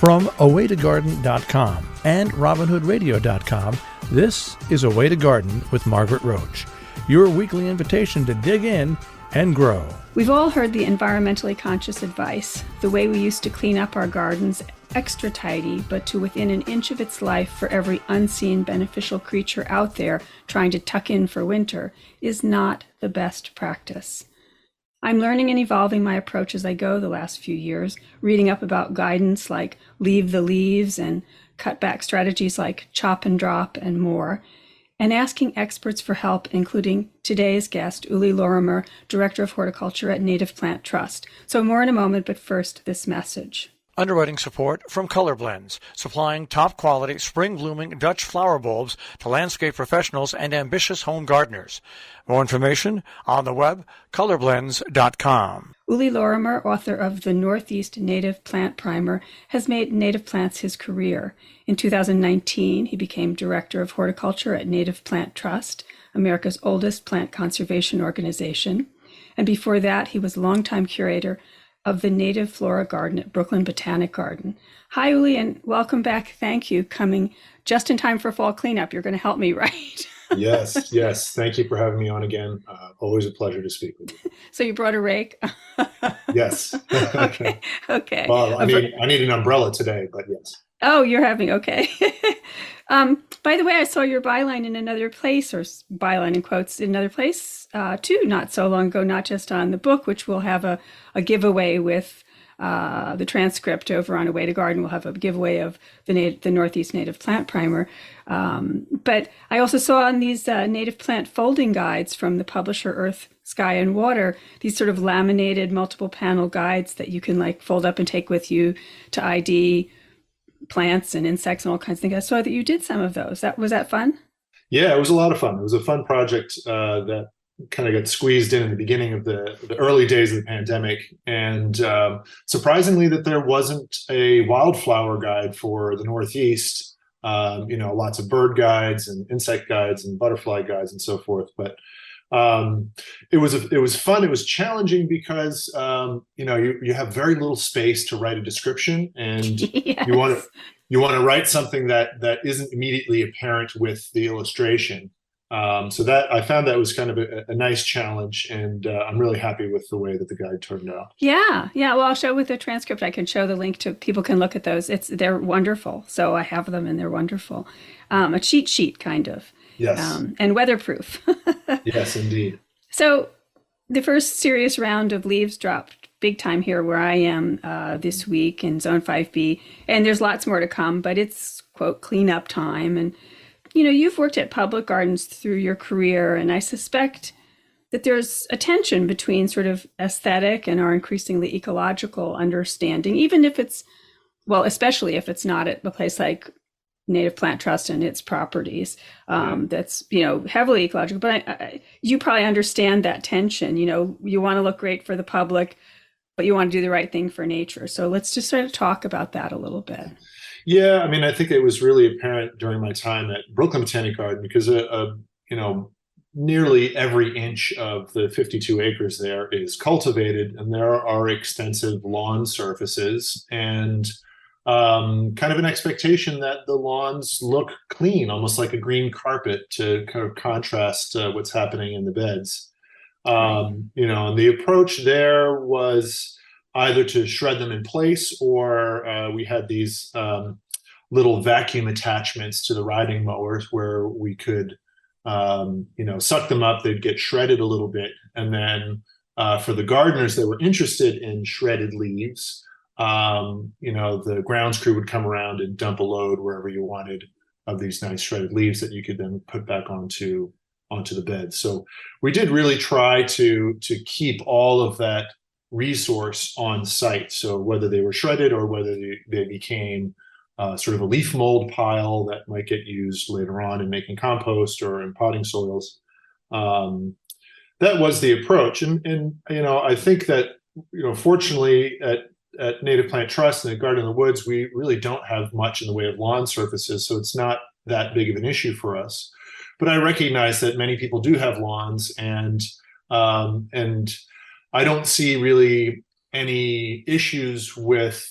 From awaytogarden.com and robinhoodradio.com, this is A Way to Garden with Margaret Roach, your weekly invitation to dig in and grow. We've all heard the environmentally conscious advice, the way we used to clean up our gardens extra tidy, but to within an inch of its life for every unseen beneficial creature out there trying to tuck in for winter, is not the best practice. I'm learning and evolving my approach as I go the last few years, reading up about guidance like leave the leaves and cutback strategies like chop and drop and more, and asking experts for help, including today's guest, Uli Lorimer, Director of Horticulture at Native Plant Trust. So more in a moment, but first, this message. Underwriting support from Color Blends, supplying top-quality, spring-blooming Dutch flower bulbs to landscape professionals and ambitious home gardeners. More information on the web, colorblends.com. Uli Lorimer, author of the Northeast Native Plant Primer, has made native plants his career. In 2019, he became Director of Horticulture at Native Plant Trust, America's oldest plant conservation organization. And before that, he was longtime curator of the Native Flora Garden at Brooklyn Botanic Garden. Hi, Uli, and welcome back. Thank you. Coming just in time for fall cleanup. You're going to help me, right? Yes. Thank you for having me on again. Always a pleasure to speak with you. So you brought a rake? Yes. Okay. Well, I need an umbrella today, but yes. Oh, you're having, okay. By the way, I saw your byline in another place, or byline in quotes, in another place too, not so long ago, not just on the book, which we'll have a giveaway with the transcript over on A Way to Garden. We'll have a giveaway of the Northeast Native Plant Primer. But I also saw on these native plant folding guides from the publisher Earth, Sky, and Water, these sort of laminated multiple panel guides that you can like fold up and take with you to ID plants and insects and all kinds of things. I saw that you did some of those. Was that fun? Yeah, it was a lot of fun. It was a fun project that kind of got squeezed in the beginning of the early days of the pandemic. And surprisingly that there wasn't a wildflower guide for the Northeast, lots of bird guides and insect guides and butterfly guides and so forth. But it was fun. It was challenging because, you have very little space to write a description, and Yes. you want to write something that isn't immediately apparent with the illustration. So that I found that was kind of a nice challenge, and I'm really happy with the way that the guide turned out. Yeah. Well, I'll show with the transcript. I can show the link to people can look at those. They're wonderful. So I have them, and they're wonderful. A cheat sheet kind of. Yes. And weatherproof. Yes, indeed. So the first serious round of leaves dropped big time here where I am this week in Zone 5B, and there's lots more to come, but it's, quote, cleanup time. And you've worked at public gardens through your career, and I suspect that there's a tension between sort of aesthetic and our increasingly ecological understanding, even if especially if it's not at a place like Native Plant Trust and its properties, that's, heavily ecological. But you probably understand that tension. You want to look great for the public, but you want to do the right thing for nature. So let's just sort of talk about that a little bit. Yeah, I mean, I think it was really apparent during my time at Brooklyn Botanic Garden because, nearly every inch of the 52 acres there is cultivated, and there are extensive lawn surfaces and kind of an expectation that the lawns look clean, almost like a green carpet, to kind of contrast what's happening in the beds. And the approach there was either to shred them in place, or we had these little vacuum attachments to the riding mowers where we could, suck them up. They'd get shredded a little bit. And then for the gardeners that were interested in shredded leaves, the grounds crew would come around and dump a load wherever you wanted of these nice shredded leaves that you could then put back onto the bed. So we did really try to keep all of that resource on site. So whether they were shredded or whether they became sort of a leaf mold pile that might get used later on in making compost or in potting soils, that was the approach. And I think that fortunately at Native Plant Trust and at Garden in the Woods, we really don't have much in the way of lawn surfaces, so it's not that big of an issue for us. But I recognize that many people do have lawns, and I don't see really any issues with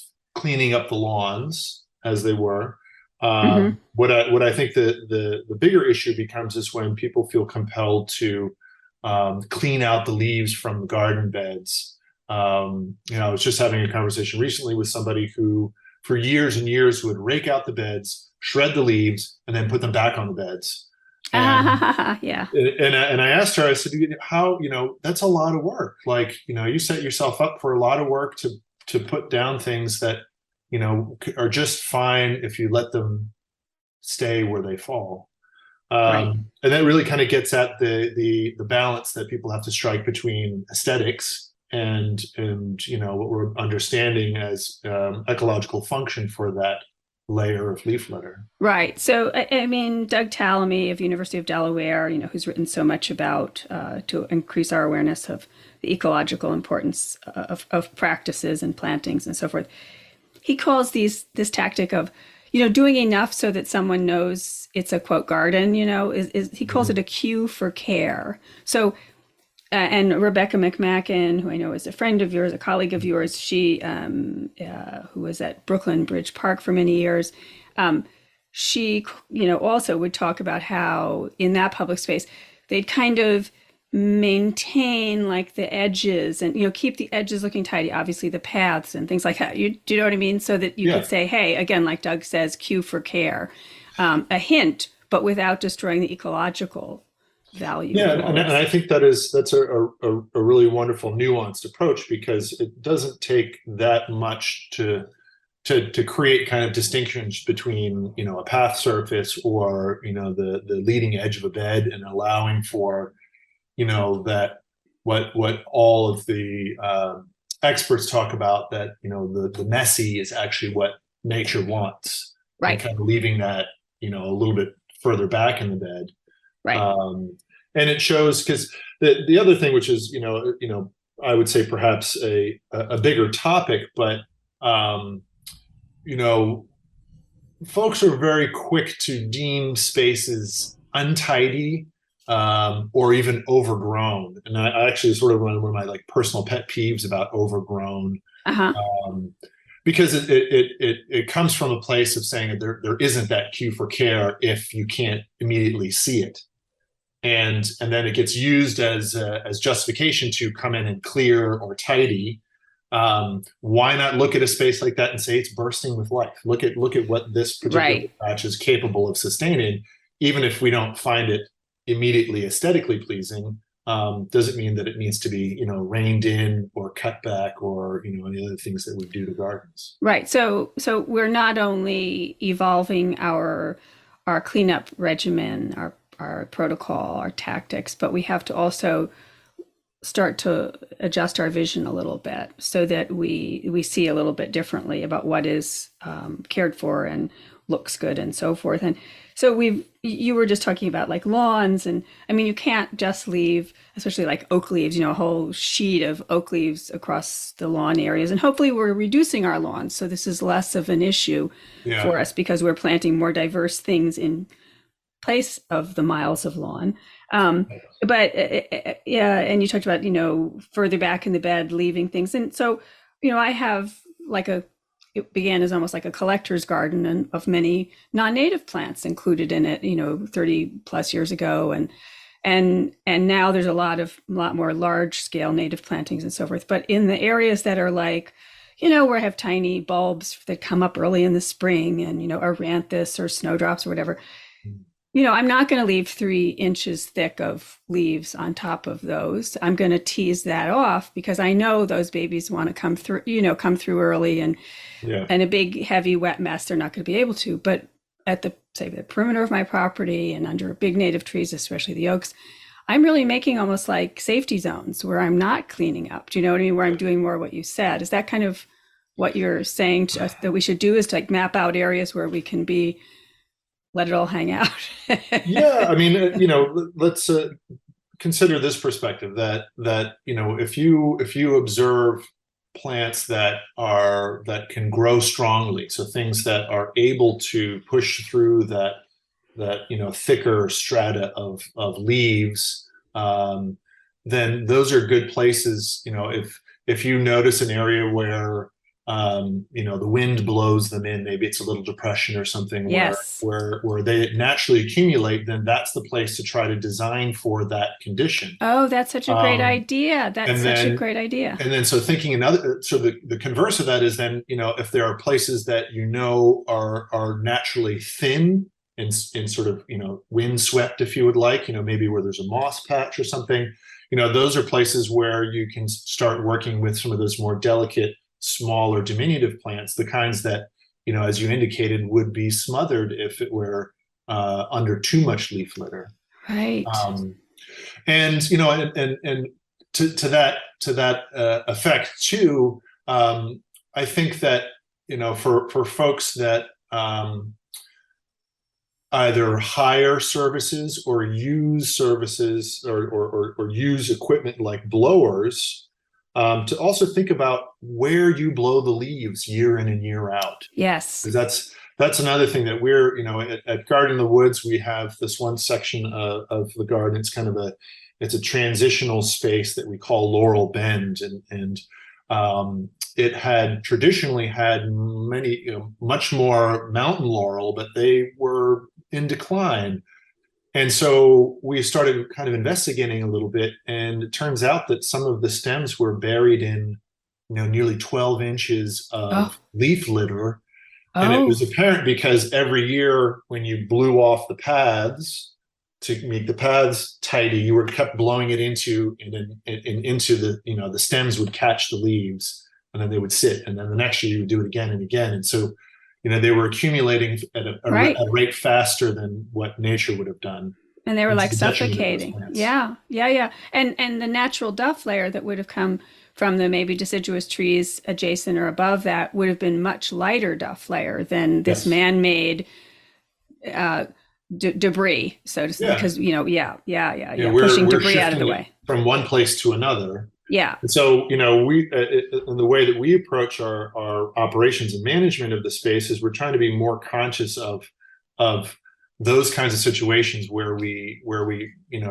cleaning up the lawns as they were. Mm-hmm. What I think the bigger issue becomes is when people feel compelled to clean out the leaves from the garden beds. I was just having a conversation recently with somebody who, for years and years, would rake out the beds, shred the leaves, and then put them back on the beds. And Yeah. and I asked her, I said, how, that's a lot of work. Like, you set yourself up for a lot of work to put down things that, are just fine if you let them stay where they fall. Right. And that really kind of gets at the balance that people have to strike between aesthetics and what we're understanding as ecological function for that layer of leaf litter. Right. So, I mean, Doug Tallamy of University of Delaware, who's written so much about to increase our awareness of the ecological importance of practices and plantings and so forth. He calls this tactic of, doing enough so that someone knows it's a quote garden, he calls it a cue for care. So, and Rebecca McMacken, who I know is a friend of yours, a colleague of yours, she, who was at Brooklyn Bridge Park for many years, she, also would talk about how in that public space, they'd kind of maintain like the edges and, keep the edges looking tidy, obviously the paths and things like that. Do you know what I mean? So that you could say, hey, again, like Doug says, cue for care, a hint, but without destroying the ecological value. Yeah, and I think that's a really wonderful nuanced approach, because it doesn't take that much to create kind of distinctions between a path surface or the leading edge of a bed, and allowing for that what all of the experts talk about, that the messy is actually what nature wants, right? And kind of leaving that a little bit further back in the bed. Right. And it shows, because the other thing, which is, I would say perhaps a bigger topic, but, folks are very quick to deem spaces untidy, or even overgrown. And I actually sort of one of my like personal pet peeves about overgrown, because it comes from a place of saying that there isn't that cue for care if you can't immediately see it. And then it gets used as justification to come in and clear or tidy. Why not look at a space like that and say it's bursting with life? Look at what this particular patch is capable of sustaining, even if we don't find it immediately aesthetically pleasing. Doesn't mean that it needs to be reined in or cut back or any other things that we do to gardens. Right. So we're not only evolving our cleanup regimen, our protocol, our tactics, but we have to also start to adjust our vision a little bit so that we see a little bit differently about what is cared for and looks good and so forth. And so you were just talking about like lawns, and I mean, you can't just leave, especially like oak leaves, a whole sheet of oak leaves across the lawn areas. And hopefully we're reducing our lawns, so this is less of an issue for us, because we're planting more diverse things in place of the miles of lawn. But and you talked about, further back in the bed, leaving things. And so, I have it began as almost like a collector's garden of many non-native plants included in it, 30 plus years ago. And now there's a lot more large scale native plantings and so forth. But in the areas that are like, where I have tiny bulbs that come up early in the spring and, aranthus or snowdrops or whatever, I'm not going to leave 3 inches thick of leaves on top of those. I'm going to tease that off, because I know those babies want to come through early, and a big, heavy, wet mess, they're not going to be able to. But at the perimeter of my property and under big native trees, especially the oaks, I'm really making almost like safety zones where I'm not cleaning up. Do you know what I mean? Where I'm doing more what you said. Is that kind of what you're saying to us that we should do, is to like map out areas where we can let it all hang out? Yeah, I mean, let's consider this perspective that if you observe plants that can grow strongly, so things that are able to push through that thicker strata of leaves, then those are good places. If you notice an area where the wind blows them in. Maybe it's a little depression or something Yes. where they naturally accumulate, then that's the place to try to design for that condition. Oh, that's such a great idea. That's And such a then, great idea. and then so thinking another, so the converse of that is then, if there are places that are naturally thin and sort of, wind swept, if you would like, maybe where there's a moss patch or something, those are places where you can start working with some of those more delicate, small or diminutive plants, the kinds that, as you indicated, would be smothered if it were under too much leaf litter. Right. And to that effect too, I think that for folks that either hire services or use services or use equipment like blowers, to also think about where you blow the leaves year in and year out. Yes. Because that's another thing that we're, at Garden in the Woods, we have this one section of the garden. It's kind of it's a transitional space that we call Laurel Bend. And it had traditionally had much more mountain laurel, but they were in decline. And so we started kind of investigating a little bit, and it turns out that some of the stems were buried in, nearly 12 inches of leaf litter. And it was apparent because every year when you blew off the paths to make the paths tidy, you were kept blowing it into the, the stems would catch the leaves and then they would sit. And then the next year you would do it again and again. And so, they were accumulating at a rate faster than what nature would have done. And they were like suffocating. Yeah. And the natural duff layer that would have come from the maybe deciduous trees adjacent or above that would have been much lighter duff layer than this man-made debris, so to speak. Because, pushing debris out of the way. From one place to another. Yeah. And so, we, in the way that we approach our operations and management of the space is we're trying to be more conscious of those kinds of situations where we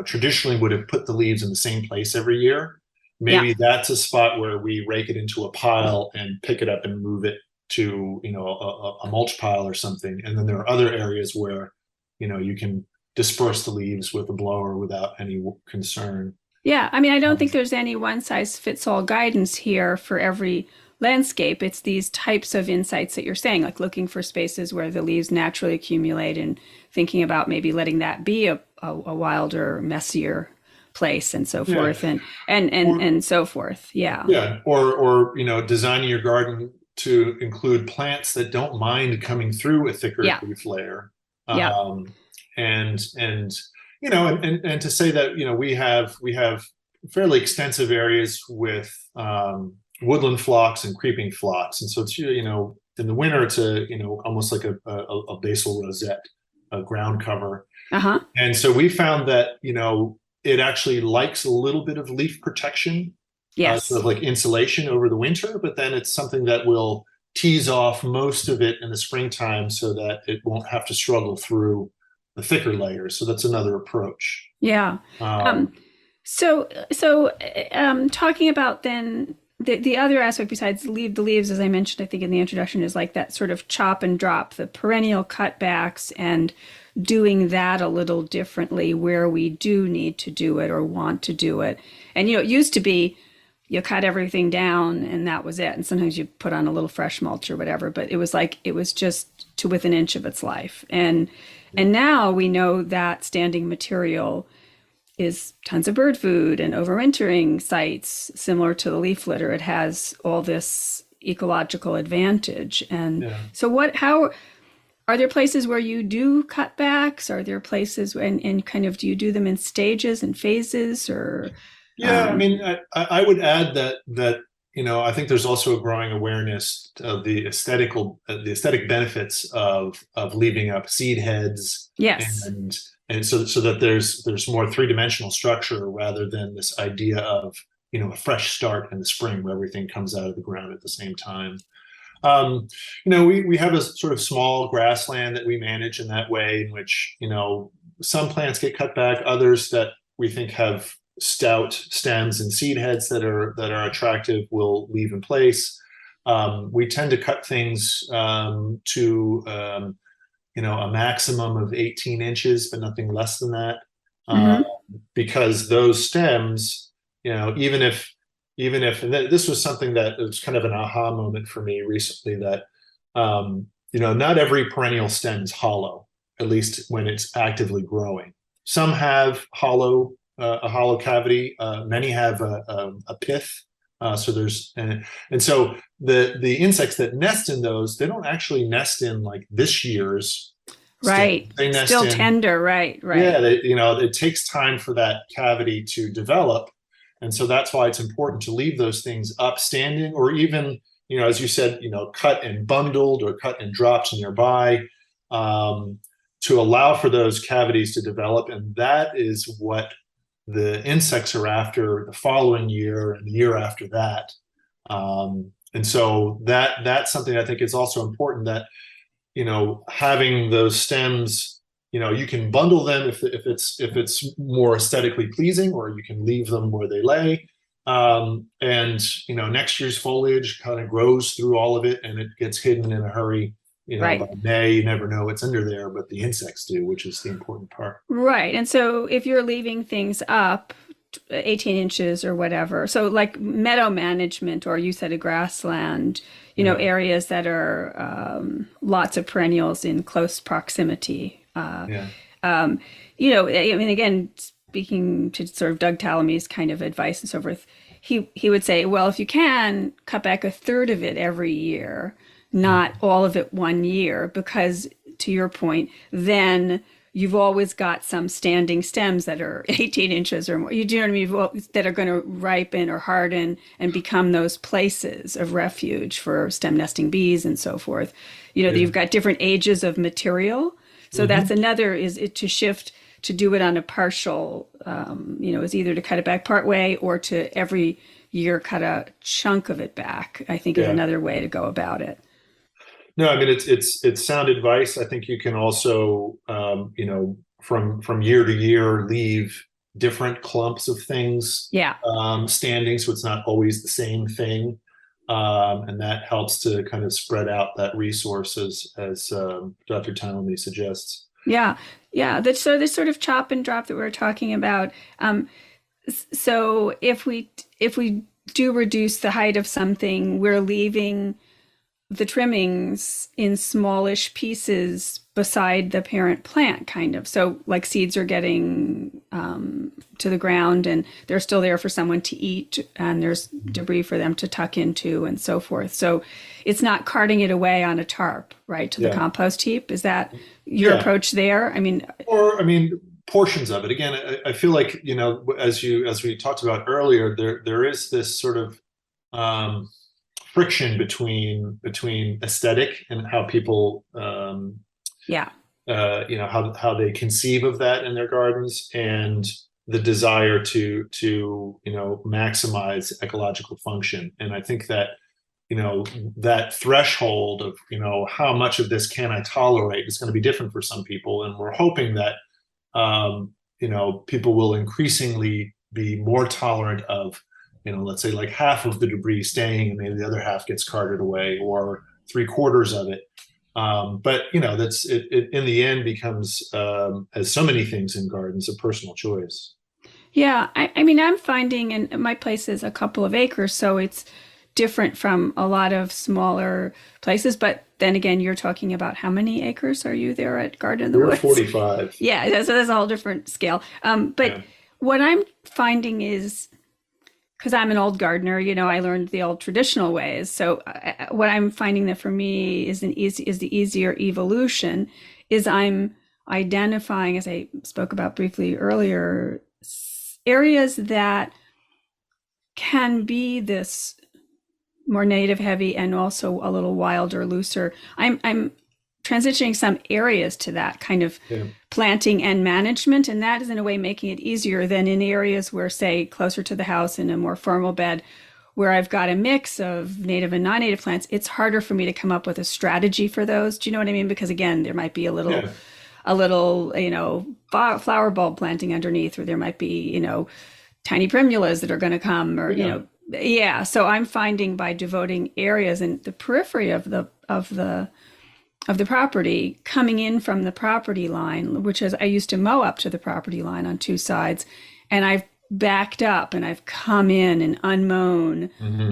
traditionally would have put the leaves in the same place every year. Maybe that's a spot where we rake it into a pile and pick it up and move it to, a mulch pile or something. And then there are other areas where, you can disperse the leaves with a blower without any concern. Yeah, I mean, I don't think there's any one-size-fits-all guidance here for every landscape. It's these types of insights that you're saying, like looking for spaces where the leaves naturally accumulate and thinking about maybe letting that be a wilder, messier place and so forth, and so forth. Yeah. Yeah, or designing your garden to include plants that don't mind coming through a thicker leaf layer. And to say that, we have fairly extensive areas with woodland phlox and creeping phlox. And so it's, in the winter, it's almost like a basal rosette, a ground cover. Uh-huh. And so we found that, it actually likes a little bit of leaf protection, sort of like insulation over the winter, but then it's something that will tease off most of it in the springtime so that it won't have to struggle through the thicker layers. So that's another approach. Yeah. So talking about then the other aspect besides the leaves, as I mentioned, I think in the introduction, is like that sort of chop and drop, the perennial cutbacks, and doing that a little differently where we do need to do it or want to do it. And, it used to be you cut everything down and that was it. And sometimes you put on a little fresh mulch or whatever, but it was just to within an inch of its life. And now we know that standing material is tons of bird food and overwintering sites similar to the leaf litter. It has all this ecological advantage. And so how are there places where you do cutbacks? Are there places and kind of, do you do them in stages and phases or? Yeah, I mean, I would add that I think there's also a growing awareness of the aesthetic benefits of leaving up seed heads. Yes. And so that there's more three-dimensional structure rather than this idea of, a fresh start in the spring where everything comes out of the ground at the same time. We have a sort of small grassland that we manage in that way, in which, some plants get cut back, others that we think have stout stems and seed heads that are attractive will leave in place. We tend to cut things to a maximum of 18 inches, but nothing less than that, uh, Mm-hmm. because those stems, and this was something that was kind of an aha moment for me recently, that not every perennial stem is hollow, at least when it's actively growing. Some have a hollow cavity. Many have a pith. And so the insects that nest in those, they don't actually nest in like this year's stem. Right. They nest Still in, tender. Right. yeah, Right. it takes time for that cavity to develop. And so that's why it's important to leave those things upstanding, or even, as you said, cut and bundled or cut and dropped nearby, to allow for those cavities to develop. And that is what the insects are after the following year and the year after that. And so that's something I think is also important, that, having those stems, you can bundle them if it's more aesthetically pleasing, or you can leave them where they lay. And next year's foliage kind of grows through all of it, and it gets hidden in a hurry. By Right. May, you never know what's under there, but the insects do, which is the important part. Right. And so if you're leaving things up 18 inches or whatever, so like meadow management, or you said a grassland, Yeah. areas that are lots of perennials in close proximity. Yeah. I mean, again, speaking to sort of Doug Tallamy's kind of advice and so forth, he would say, well, if you can, cut back a third of it every year, not all of it one year, because to your point, then you've always got some standing stems that are 18 inches or more. You do know what I mean? Well, that are going to ripen or harden and become those places of refuge for stem nesting bees and so forth. Yeah. You've got different ages of material. So that's another, is it to shift to do it on a partial, is either to cut it back part way or to every year cut a chunk of it back, I think is Yeah. another way to go about it. No, I mean, it's sound advice. I think you can also, from year to year, leave different clumps of things Yeah. standing, so it's not always the same thing, and that helps to kind of spread out that resource, as Dr. Townley suggests. Yeah. Yeah. So this sort of chop and drop that we were talking about. So if we do reduce the height of something, we're leaving the trimmings in smallish pieces beside the parent plant, kind of. So like seeds are getting to the ground and they're still there for someone to eat, and there's debris for them to tuck into and so forth. So it's not carting it away on a tarp, right, to the Yeah. compost heap. Is that your Yeah. approach there? I mean, Portions of it. Again, I feel like, as we talked about earlier, there is this sort of friction between aesthetic and how people yeah. how they conceive of that in their gardens, and the desire to maximize ecological function. And I think that that threshold of how much of this can I tolerate is going to be different for some people, and we're hoping that people will increasingly be more tolerant of let's say like half of the debris staying and maybe the other half gets carted away, or 3/4 of it. But that's it in the end becomes, as so many things in gardens, a personal choice. Yeah. I mean, I'm finding, and my place is a couple of acres, so it's different from a lot of smaller places. But then again, you're talking about how many acres are you there at Garden in the We're Woods? 45. Yeah, so that's a whole different scale. But Yeah. what I'm finding is, because I'm an old gardener, I learned the old traditional ways. So what I'm finding that for me is the easier evolution is I'm identifying, as I spoke about briefly earlier, areas that can be this more native heavy and also a little wilder, looser. I'm transitioning some areas to that kind of Yeah. planting and management, and that is in a way making it easier than in areas where, say, closer to the house in a more formal bed, where I've got a mix of native and non-native plants. It's harder for me to come up with a strategy for those. Do you know what I mean? Because again, there might be a little flower bulb planting underneath, or there might be tiny primulas that are going to come, or Yeah. Yeah, so I'm finding by devoting areas in the periphery of the property coming in from the property line, which is I used to mow up to the property line on two sides, and I've backed up and I've come in and unmown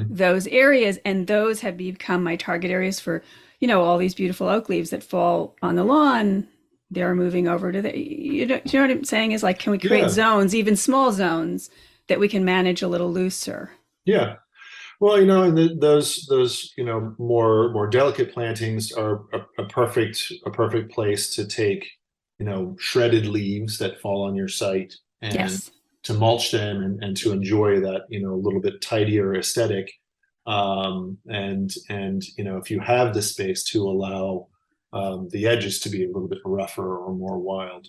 those areas, and those have become my target areas for, all these beautiful oak leaves that fall on the lawn. They're moving over to you know what I'm saying is like, can we create zones, even small zones, that we can manage a little looser? Yeah. Well, and those more delicate plantings are a perfect place to take shredded leaves that fall on your site and Yes. to mulch them and to enjoy that a little bit tidier aesthetic. And if you have the space to allow the edges to be a little bit rougher or more wild.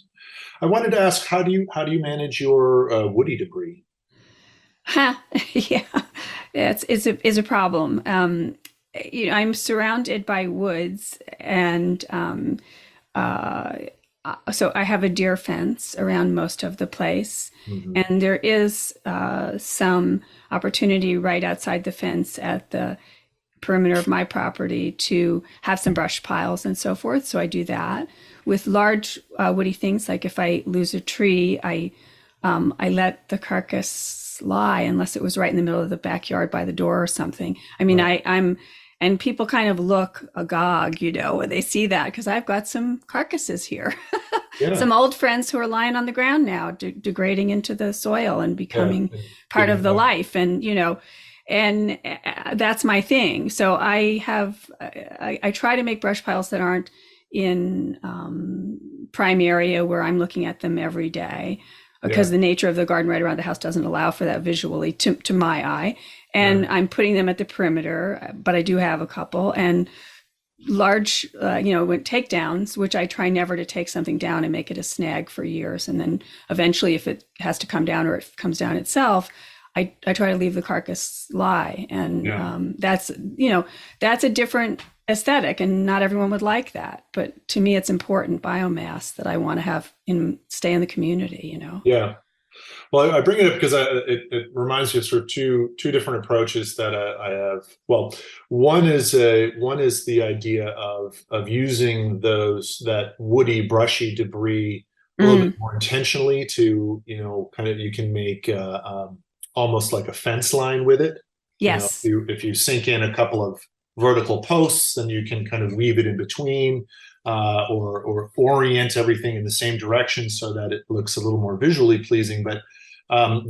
I wanted to ask, how do you manage your woody debris? Yeah, it's a problem. I'm surrounded by woods, and so I have a deer fence around most of the place, and there is some opportunity right outside the fence at the perimeter of my property to have some brush piles and so forth. So I do that with large woody things. Like if I lose a tree, I let the carcass lie unless it was right in the middle of the backyard by the door or something. I mean, right. And people kind of look agog, when they see that, because I've got some carcasses here. Yeah. Some old friends who are lying on the ground now, degrading into the soil and becoming part of the life. And, and that's my thing. So I try to make brush piles that aren't in prime area where I'm looking at them every day, because the nature of the garden right around the house doesn't allow for that visually to my eye. And I'm putting them at the perimeter, but I do have a couple, and large, takedowns, which I try never to take something down and make it a snag for years. And then eventually, if it has to come down or it comes down itself, I try to leave the carcass lie. And that's a different aesthetic, and not everyone would like that. But to me, it's important biomass that I want to have stay in the community, Yeah. Well, I bring it up because it reminds me of sort of two different approaches that I have. Well, one is the idea of using that woody, brushy debris a little bit more intentionally to you can make almost like a fence line with it. Yes. If you sink in a couple of vertical posts, then you can kind of weave it in between. Or orient everything in the same direction so that it looks a little more visually pleasing. But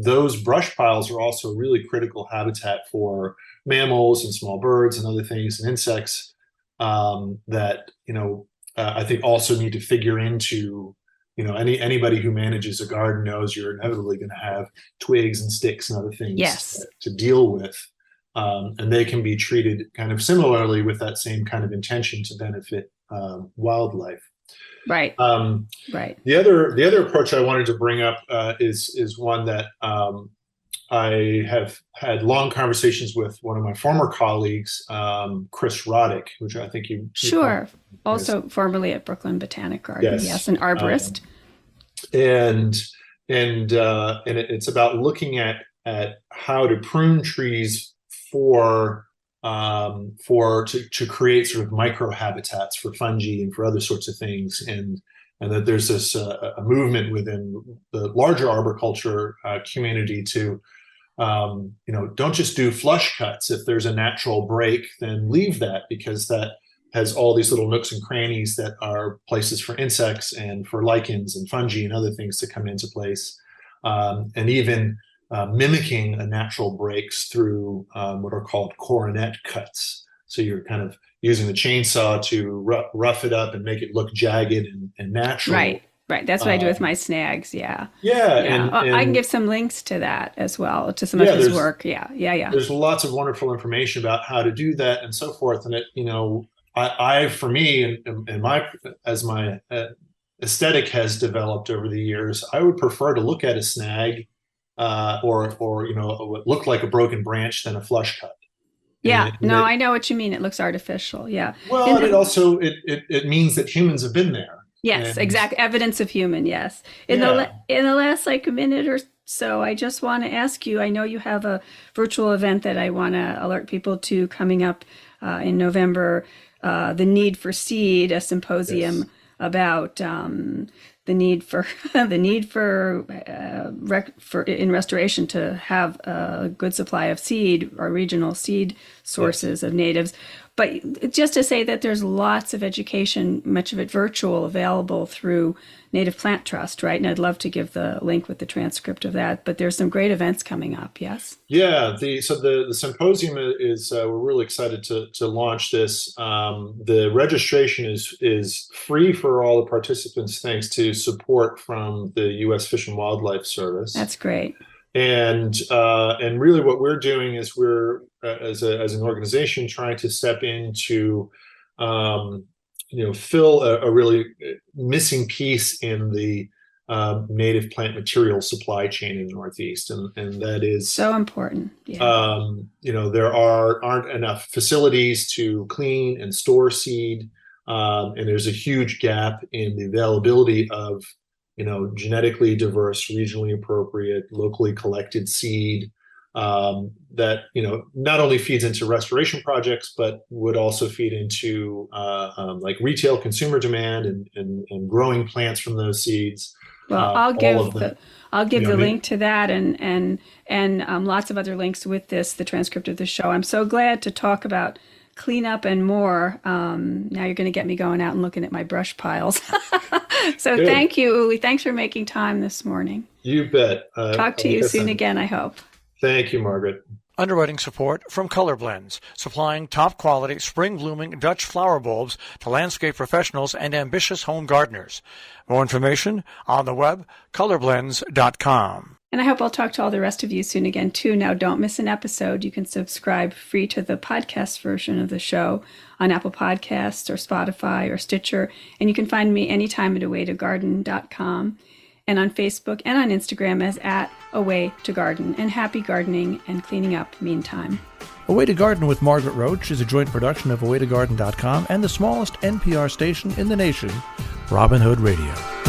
those brush piles are also really critical habitat for mammals and small birds and other things and insects that I think also need to figure into anybody who manages a garden knows you're inevitably going to have twigs and sticks and other things to deal with. And they can be treated kind of similarly with that same kind of intention to benefit wildlife. Right. Right. The other approach I wanted to bring up is one that I have had long conversations with one of my former colleagues, Chris Roddick, which I think you sure. Also formerly at Brooklyn Botanic Garden. Yes, an arborist. And it's about looking at how to prune trees to create sort of microhabitats for fungi and for other sorts of things, and that there's this a movement within the larger arboriculture community to don't just do flush cuts. If there's a natural break, then leave that, because that has all these little nooks and crannies that are places for insects and for lichens and fungi and other things to come into place, and even mimicking a natural breaks through what are called coronet cuts. So you're kind of using the chainsaw to rough it up and make it look jagged and natural. Right. That's what I do with my snags. Yeah. And I can give some links to that as well, to some of his work. Yeah. There's lots of wonderful information about how to do that and so forth. And it, I for me, and my aesthetic has developed over the years, I would prefer to look at a snag or what looked like a broken branch than a flush cut. I know what you mean. It looks artificial. Yeah. Well, and it also it means that humans have been there. Yes, exactly. Evidence of human. Yes. In the last like a minute or So I just want to ask you, I know you have a virtual event that I want to alert people to coming up in November, the Need for Seed, a symposium Yes. about the need for in restoration to have a good supply of seed or regional seed sources of natives. But just to say that there's lots of education, much of it virtual, available through Native Plant Trust, right? And I'd love to give the link with the transcript of that. But there's some great events coming up, yes? Yeah, the symposium is we're really excited to launch this. The registration is free for all the participants, thanks to support from the U.S. Fish and Wildlife Service. That's great. And really, what we're doing is we're as an organization trying to step in to fill a really missing piece in the native plant material supply chain in the Northeast, and that is so important. Yeah. There aren't enough facilities to clean and store seed, and there's a huge gap in the availability of genetically diverse, regionally appropriate, locally collected seed that not only feeds into restoration projects, but would also feed into like retail consumer demand and growing plants from those seeds. Well, I'll give the link to that and lots of other links with the transcript of the show. I'm so glad to talk about cleanup and more. Now you're going to get me going out and looking at my brush piles. So Good. Thank you, Uli. Thanks for making time this morning. You bet. Talk to you soon again, I hope. Thank you, Margaret. Underwriting support from Color Blends, supplying top-quality, spring-blooming Dutch flower bulbs to landscape professionals and ambitious home gardeners. More information on the web, colorblends.com. And I hope I'll talk to all the rest of you soon again, too. Now, don't miss an episode. You can subscribe free to the podcast version of the show on Apple Podcasts or Spotify or Stitcher. And you can find me anytime at awaytogarden.com and on Facebook and on Instagram as @awaytogarden. And happy gardening and cleaning up meantime. A Way to Garden with Margaret Roach is a joint production of awaytogarden.com and the smallest NPR station in the nation, Robin Hood Radio.